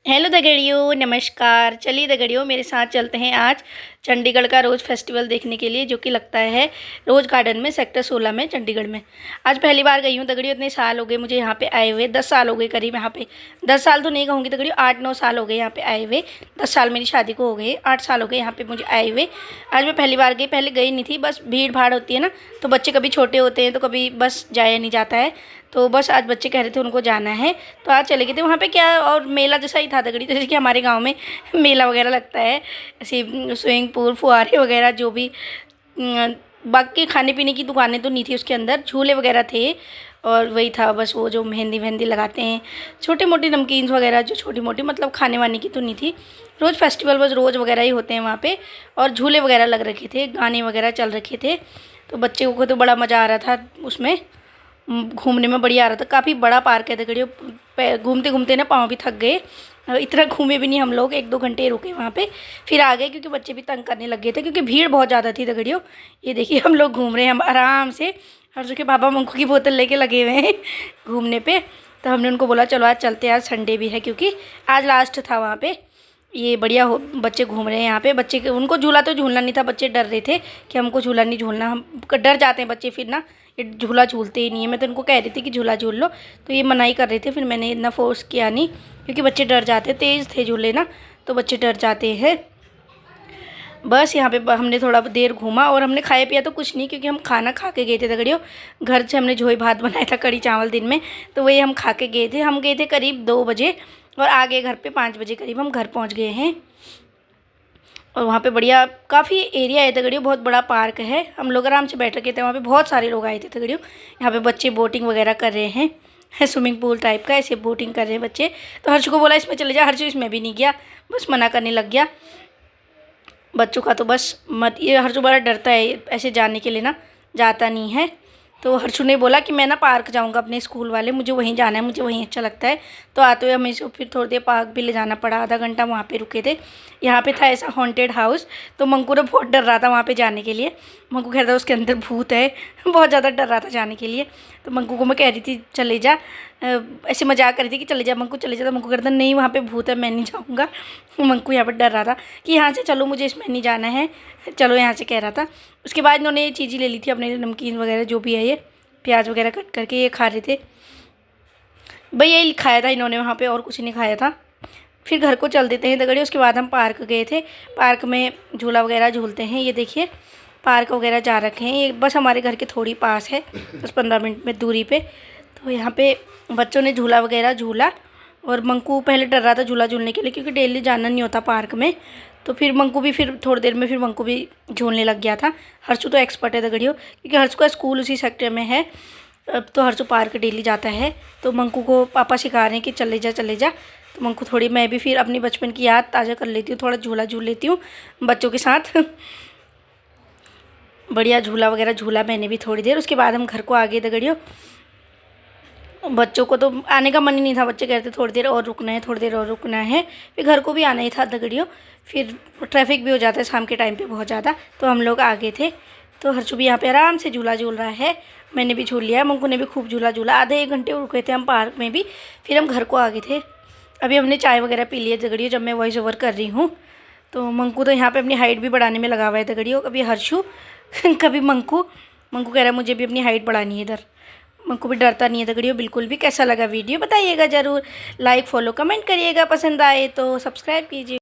Hello दगड़ियों, नमस्कार। चलिए दगड़ियों, मेरे साथ चलते हैं आज चंडीगढ़ का रोज़ फेस्टिवल देखने के लिए, जो कि लगता है रोज़ गार्डन में सेक्टर 16 में चंडीगढ़ में। आज पहली बार गई हूँ दगड़ियों। इतने साल हो गए मुझे यहाँ पे आए हुए, 10 साल हो गए करीब यहाँ पे। 10 साल तो नहीं कहूँगी दगड़ियों, 8-9 साल हो गए यहाँ पे आए हुए। 10 साल मेरी शादी को हो गए, 8 साल हो गए यहाँ पे मुझे आए हुए। आज मैं पहली बार गई, पहले गई नहीं थी। बस भीड़ भाड़ होती है ना, तो बच्चे कभी छोटे होते हैं तो कभी बस जाया नहीं जाता है। तो बस आज बच्चे कह रहे थे उनको जाना है, तो आज चले गए थे वहाँ पे। क्या और मेला जैसा ही था दगड़ी, जैसे कि हमारे गांव में मेला वगैरह लगता है, ऐसे स्विमिंग पूल, फुहारे वगैरह जो भी। बाकी खाने पीने की दुकानें तो नहीं थी उसके अंदर, झूले वगैरह थे और वही था बस। वो जो मेहंदी वहंदी लगाते हैं, छोटे मोटी नमकीन्स वगैरह जो छोटी मोटी, मतलब खाने वाने की तो नहीं थी। रोज़ फेस्टिवल बस रोज़ वगैरह ही होते हैं वहाँ पे। और झूले वगैरह लग रखे थे, गाने वगैरह चल रखे थे, तो बच्चे को तो बड़ा मज़ा आ रहा था उसमें। घूमने में बढ़िया आ रहा था। काफ़ी बड़ा पार्क है दगड़ियों। घूमते घूमते ना पाँव भी थक गए। इतना घूमे भी नहीं हम लोग, 1-2 घंटे रुके वहाँ पे, फिर आ गए क्योंकि बच्चे भी तंग करने लग गए थे, क्योंकि भीड़ बहुत ज़्यादा थी दगड़ियों। ये देखिए हम लोग घूम रहे हैं हम आराम से, और जो कि पापा मंकू की बोतल लेके लगे हुए हैं घूमने पे। तो हमने उनको बोला चलो आज चलते हैं, आज संडे भी है, क्योंकि आज लास्ट था वहाँ पे। ये बढ़िया हो, बच्चे घूम रहे हैं यहाँ पे। बच्चे उनको झूला तो झूलना नहीं था, बच्चे डर रहे थे कि हमको झूला नहीं झूलना। हम डर जाते हैं बच्चे फिर ना, ये झूला झूलते ही नहीं है। मैं तो उनको कह रही थी कि झूला झूल लो, तो ये मनाही कर रहे थे। फिर मैंने इतना फोर्स किया नहीं, क्योंकि बच्चे डर जाते, तेज़ थे झूले ना, तो बच्चे डर जाते हैं। बस यहाँ पे हमने थोड़ा देर घूमा और हमने खाया पिया तो कुछ नहीं, क्योंकि हम खाना खा के गए थे दगड़ियों। घर से हमने झोई भात बनाया था, कड़ी चावल दिन में, तो वही हम खा के गए थे। हम गए थे करीब 2 बजे और आ गए घर पे 5 बजे करीब हम घर पहुँच गए हैं। और वहाँ पे बढ़िया काफ़ी एरिया है दगड़ियों, बहुत बड़ा पार्क है। हम लोग आराम से बैठ रखे थे वहाँ पे, बहुत सारे लोग आए थे दगड़ियों। यहाँ पे बच्चे बोटिंग वगैरह कर रहे हैं, स्विमिंग पूल टाइप का, ऐसे बोटिंग कर रहे हैं बच्चे। तो हर्ष को बोला इसमें चले जा, हर्ष इसमें भी नहीं गया, बस मना करने लग गया। बच्चों का तो बस मत, ये हर्षु बड़ा डरता है ऐसे जाने के लिए ना, जाता नहीं है। तो हर्षु ने बोला कि मैं ना पार्क जाऊंगा अपने स्कूल वाले, मुझे वहीं जाना है, मुझे वहीं अच्छा लगता है। तो आते हुए हमें फिर थोड़ी देर पार्क भी ले जाना पड़ा, आधा घंटा वहाँ पे रुके थे। यहाँ पे था ऐसा हॉन्टेड हाउस, तो मंकू ने बहुत डर रहा था वहाँ पे जाने के लिए। मंकू कह रहा था उसके अंदर भूत है, बहुत ज़्यादा डर रहा था जाने के लिए। तो मंकू को मैं कह रही थी चले जा, ऐसे मजाक कर रही थी कि चले जा मंकू चले जा। तो मंकू कहता नहीं वहाँ पे भूत है, मैं नहीं जाऊँगा। मंकू यहाँ पर डर रहा था कि यहाँ से चलो, मुझे इसमें नहीं जाना है, चलो यहाँ से कह रहा था। उसके बाद इन्होंने ये चीज़ें ले ली थी अपने लिए, नमकीन वगैरह जो भी है, ये प्याज वगैरह कट करके ये खा रहे थे भाई। यही खाया था इन्होंने वहाँ पे, और कुछ नहीं खाया था। फिर घर को चल देते हैं दगड़ियों। उसके बाद हम पार्क गए थे, पार्क में झूला वगैरह झूलते हैं। ये देखिए पार्क वगैरह जा रखे हैं, ये बस हमारे घर के थोड़ी पास है, 10-15 मिनट में दूरी पे। तो यहाँ पे बच्चों ने झूला वगैरह झूला, और मंकू पहले डर रहा था झूला झूलने के लिए, क्योंकि डेली जाना नहीं होता पार्क में। तो फिर मंकू भी, फिर थोड़ी देर में फिर मंकू भी झूलने लग गया था। हर्षु तो एक्सपर्ट है दगड़ियों, क्योंकि हर्षु का स्कूल उसी सेक्टर में है। अब तो हर्षु पार्क डेली जाता है, तो मंकू को पापा सिखा रहे हैं कि चले जा चले जा। तो मंकू थोड़ी, मैं भी फिर अपनी बचपन की याद ताज़ा कर लेती हूँ, थोड़ा झूला झूल लेती हूँ बच्चों के साथ। बढ़िया झूला वगैरह झूला मैंने भी थोड़ी देर। उसके बाद हम घर को आ गए दगड़ियों। बच्चों को तो आने का मन ही नहीं था, बच्चे कहते थोड़ी देर और रुकना है, थोड़ी देर और रुकना है। फिर घर को भी आना ही था दगड़ियों, फिर ट्रैफिक भी हो जाता है शाम के टाइम पे बहुत ज़्यादा। तो हम लोग आ गए थे। तो हर्षु भी यहाँ पे आराम से झूला झूल रहा है, मैंने भी झूल लिया, मंकू ने भी खूब झूला झूला। आधे 1 घंटे रुके थे हम पार्क में भी, फिर हम घर को आ गए थे। अभी हमने चाय वगैरह पी लिया दगड़ियों, जब मैं वॉइस ओवर कर रही हूँ। तो मंकू तो यहाँ पर अपनी हाइट भी बढ़ाने में लगा हुआ है दगड़ियों। कभी हर्षु कभी मंकू। मंकू कह रहा है मुझे भी अपनी हाइट बढ़ानी है इधर। मंकू भी डरता नहीं है दगड़ियों बिल्कुल भी। कैसा लगा वीडियो बताइएगा ज़रूर, लाइक फॉलो कमेंट करिएगा, पसंद आए तो सब्सक्राइब कीजिए।